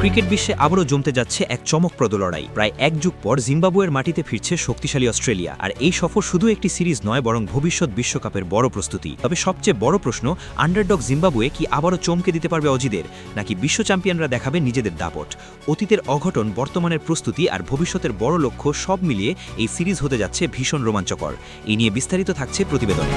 Cricket বিশ্বে আবারও জমতে যাচ্ছে এক চমকপ্রদ লড়াই। প্রায় এক যুগ পর জিম্বাবুয়ের মাটিতে ফিরছে শক্তিশালী অস্ট্রেলিয়া। আর এই সফর শুধু একটি সিরিজ নয়, বরং ভবিষ্যৎ বিশ্বকাপের বড় প্রস্তুতি। তবে সবচেয়ে বড় প্রশ্ন, আন্ডারডগ জিম্বাবুয়ে কি আবারও চমকে দিতে পারবে অজিদের, নাকি বিশ্ব চ্যাম্পিয়নরা দেখাবে নিজেদের দাপট? অতীতের অঘটন, বর্তমানের প্রস্তুতি আর ভবিষ্যতের বড় লক্ষ্য সব মিলিয়ে এই সিরিজ হতে যাচ্ছে ভীষণ রোমাঞ্চকর। এই নিয়ে বিস্তারিত থাকছে প্রতিবেদনে।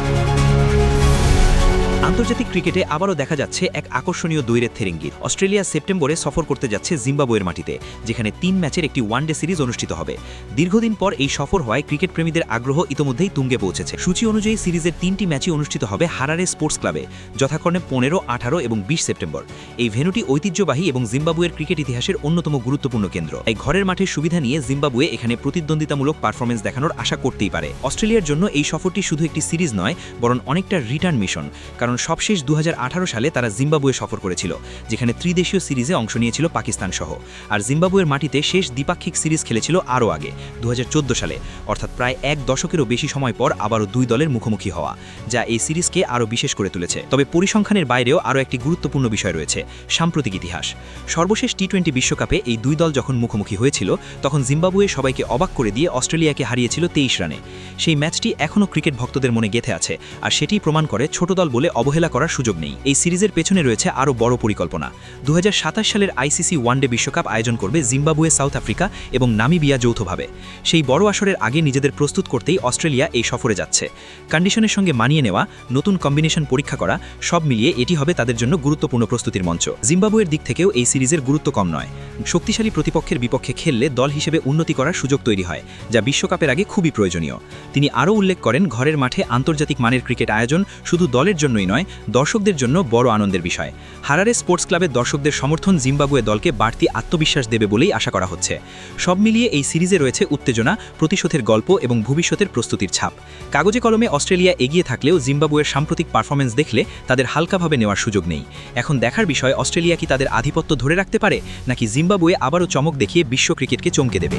আন্তর্জাতিক ক্রিকেটে আবারও দেখা যাচ্ছে এক আকর্ষণীয় দ্বৈরথের ইঙ্গিত। অস্ট্রেলিয়া সেপ্টেম্বরে সফর করতে যাচ্ছে জিম্বাবুয়ের মাটিতে, যেখানে 3 ম্যাচের একটি ওয়ানডে সিরিজ অনুষ্ঠিত হবে। দীর্ঘদিন পর এই সফর হওয়ায় ক্রিকেট প্রেমীদের আগ্রহ ইতোমধ্যেই তুঙ্গে পৌঁছেছে। সূচি অনুযায়ী সিরিজের 3টি ম্যাচই অনুষ্ঠিত হবে হারারে স্পোর্টস ক্লাবে, যথাক্রমে 15, 18 এবং 20 সেপ্টেম্বর। এই ভেন্যুটি ঐতিহ্যবাহী এবং জিম্বাবুয়ের ক্রিকেট ইতিহাসের অন্যতম গুরুত্বপূর্ণ কেন্দ্র। এই ঘরের মাঠের সুবিধা নিয়ে জিম্বাবুয়ে এখানে প্রতিদ্বন্দ্বিতামূলক পারফরমেন্স দেখানোর আশা করতেই পারে। অস্ট্রেলিয়ার জন্য এই সফরটি শুধু একটি সিরিজ নয়, বরং অনেকটা রিটার্ন মিশন। কারণ সবশেষ 2018 সালে তারা জিম্বাবুয়ে সফর করেছিল, যেখানে ত্রিদেশীয় সিরিজে অংশ নিয়েছিল পাকিস্তান সহ। আর জিম্বাবুয়ের মাটিতে শেষ দ্বিপাক্ষিক সিরিজ খেলেছিল আরও আগে, 2014 সালে, অর্থাৎ প্রায় এক দশকেরও বেশি সময় পর আবারও দুই দলের মুখোমুখি হওয়া, যা এই সিরিজকে আরও বিশেষ করে তুলেছে। তবে পরিসংখ্যানের বাইরেও আরও একটি গুরুত্বপূর্ণ বিষয় রয়েছে, সাম্প্রতিক ইতিহাস। সর্বশেষ টি-20 বিশ্বকাপে এই দুই দল যখন মুখোমুখি হয়েছিল, তখন জিম্বাবুয়ে সবাইকে অবাক করে দিয়ে অস্ট্রেলিয়াকে হারিয়েছিল 23 রানে। সেই ম্যাচটি এখনও ক্রিকেট ভক্তদের মনে গেঁথে আছে, আর সেটিই প্রমাণ করে ছোট দল বলে অবহেলা করার সুযোগ নেই। এই সিরিজের পেছনে রয়েছে আরও বড় পরিকল্পনা। 2027 সালের আইসিসি ওয়ানডে বিশ্বকাপ আয়োজন করবে জিম্বাবুয়ে, সাউথ আফ্রিকা এবং নামিবিয়া যৌথভাবে। সেই বড় আসরের আগে নিজেদের প্রস্তুত করতেই অস্ট্রেলিয়া এই সফরে যাচ্ছে। কন্ডিশনের সঙ্গে মানিয়ে নেওয়া, নতুন কম্বিনেশন পরীক্ষা করা, সব মিলিয়ে এটি হবে তাদের জন্য গুরুত্বপূর্ণ প্রস্তুতির মঞ্চ। জিম্বাবুয়ের দিক থেকেও এই সিরিজের গুরুত্ব কম নয়। শক্তিশালী প্রতিপক্ষের বিপক্ষে খেললে দল হিসেবে উন্নতি করার সুযোগ তৈরি হয়, যা বিশ্বকাপের আগে খুবই প্রয়োজনীয়। তিনি আরও উল্লেখ করেন, ঘরের মাঠে আন্তর্জাতিক মানের ক্রিকেট আয়োজন শুধু দলের জন্যই নয়, দর্শকদের জন্য বড় আনন্দের বিষয়। হারারে স্পোর্টস ক্লাবের দর্শকদের সমর্থন জিম্বাবুয়ে দলকে বাড়তি আত্মবিশ্বাস দেবে বলেই আশা করা হচ্ছে। সব মিলিয়ে এই সিরিজে রয়েছে উত্তেজনা, প্রতিশোধের গল্প এবং ভবিষ্যতের প্রস্তুতির ছাপ। কাগজে কলমে অস্ট্রেলিয়া এগিয়ে থাকলেও জিম্বাবুয়ের সাম্প্রতিক পারফরমেন্স দেখলে তাদের হালকাভাবে নেওয়ার সুযোগ নেই। এখন দেখার বিষয়, অস্ট্রেলিয়া কি তাদের আধিপত্য ধরে রাখতে পারে, নাকি জিম্বাবুয়ে আবারও চমক দেখিয়ে বিশ্ব ক্রিকেটকে চমকে দেবে।